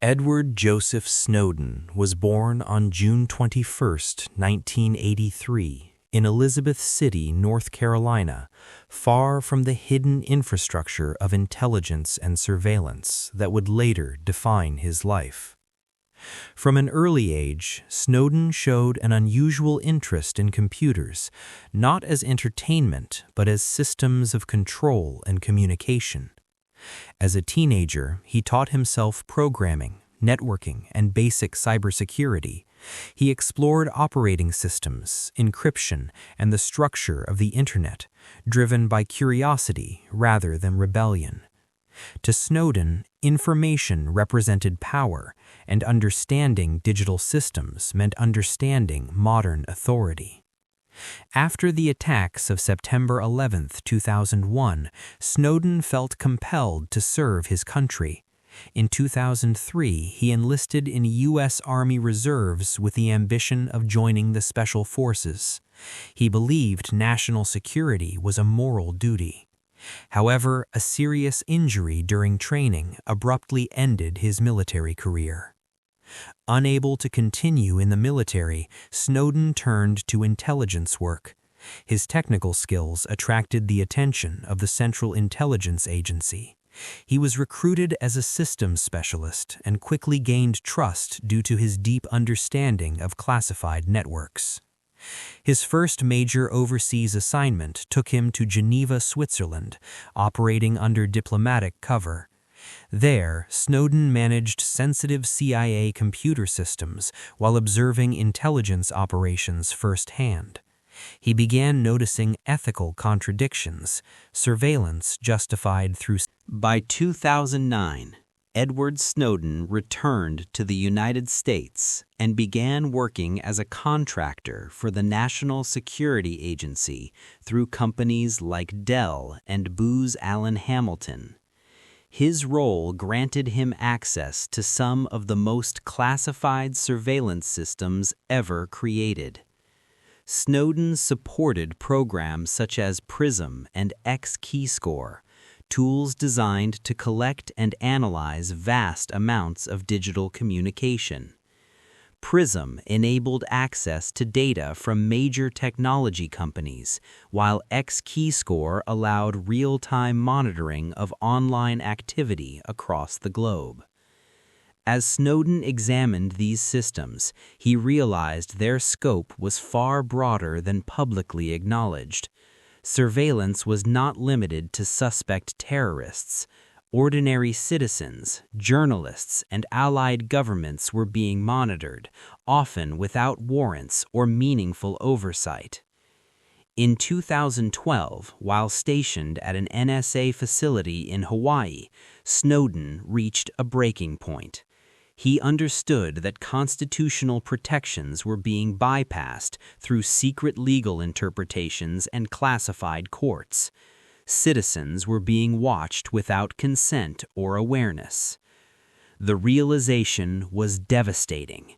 Edward Joseph Snowden was born on June 21, 1983, in Elizabeth City, North Carolina, far from the hidden infrastructure of intelligence and surveillance that would later define his life. From an early age, Snowden showed an unusual interest in computers, not as entertainment but as systems of control and communication. As a teenager, he taught himself programming, networking, and basic cybersecurity. He explored operating systems, encryption, and the structure of the Internet, driven by curiosity rather than rebellion. To Snowden, information represented power, and understanding digital systems meant understanding modern authority. After the attacks of September 11, 2001, Snowden felt compelled to serve his country. In 2003, he enlisted in U.S. Army Reserves with the ambition of joining the Special Forces. He believed national security was a moral duty. However, a serious injury during training abruptly ended his military career. Unable to continue in the military, Snowden turned to intelligence work. His technical skills attracted the attention of the Central Intelligence Agency. He was recruited as a systems specialist and quickly gained trust due to his deep understanding of classified networks. His first major overseas assignment took him to Geneva, Switzerland, operating under diplomatic cover. There, Snowden managed sensitive CIA computer systems while observing intelligence operations firsthand. He began noticing ethical contradictions, surveillance justified through. By 2009, Edward Snowden returned to the United States and began working as a contractor for the National Security Agency through companies like Dell and Booz Allen Hamilton. His role granted him access to some of the most classified surveillance systems ever created. Snowden supported programs such as PRISM and X-Keyscore, tools designed to collect and analyze vast amounts of digital communication. PRISM enabled access to data from major technology companies, while X-Keyscore allowed real-time monitoring of online activity across the globe. As Snowden examined these systems, he realized their scope was far broader than publicly acknowledged. Surveillance was not limited to suspect terrorists. Ordinary citizens, journalists, and allied governments were being monitored, often without warrants or meaningful oversight. In 2012, while stationed at an NSA facility in Hawaii, Snowden reached a breaking point. He understood that constitutional protections were being bypassed through secret legal interpretations and classified courts. Citizens were being watched without consent or awareness. The realization was devastating.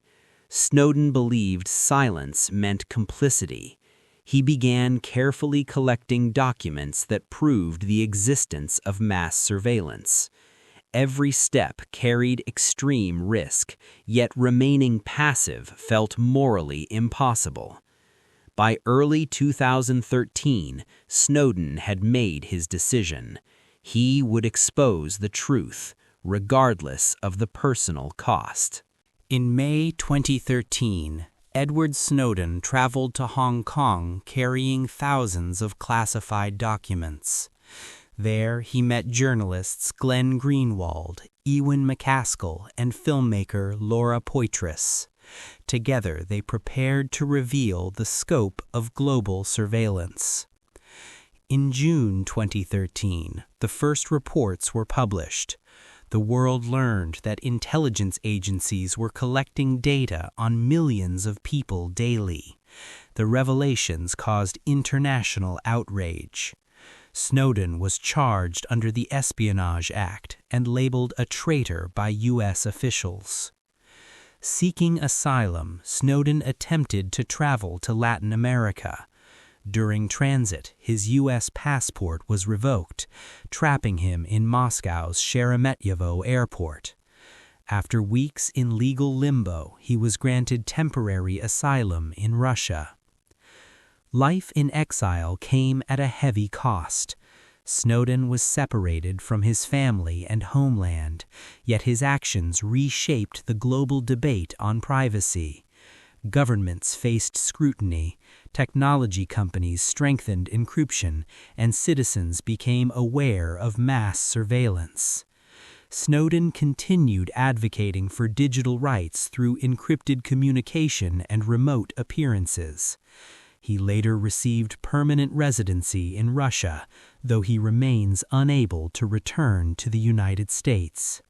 Snowden believed silence meant complicity. He began carefully collecting documents that proved the existence of mass surveillance. Every step carried extreme risk, yet remaining passive felt morally impossible. By early 2013, Snowden had made his decision. He would expose the truth, regardless of the personal cost. In May 2013, Edward Snowden traveled to Hong Kong carrying thousands of classified documents. There, he met journalists Glenn Greenwald, Ewan MacAskill, and filmmaker Laura Poitras. Together, they prepared to reveal the scope of global surveillance. In June 2013, the first reports were published. The world learned that intelligence agencies were collecting data on millions of people daily. The revelations caused international outrage. Snowden was charged under the Espionage Act and labeled a traitor by U.S. officials. Seeking asylum, Snowden attempted to travel to Latin America. During transit, his U.S. passport was revoked, trapping him in Moscow's Sheremetyevo airport. After weeks in legal limbo, he was granted temporary asylum in Russia. Life in exile came at a heavy cost. Snowden was separated from his family and homeland, yet his actions reshaped the global debate on privacy. Governments faced scrutiny, technology companies strengthened encryption, and citizens became aware of mass surveillance. Snowden continued advocating for digital rights through encrypted communication and remote appearances. He later received permanent residency in Russia, though he remains unable to return to the United States.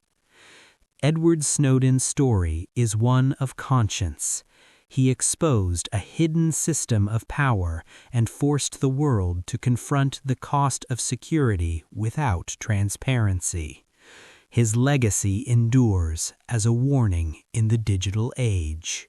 Edward Snowden's story is one of conscience. He exposed a hidden system of power and forced the world to confront the cost of security without transparency. His legacy endures as a warning in the digital age.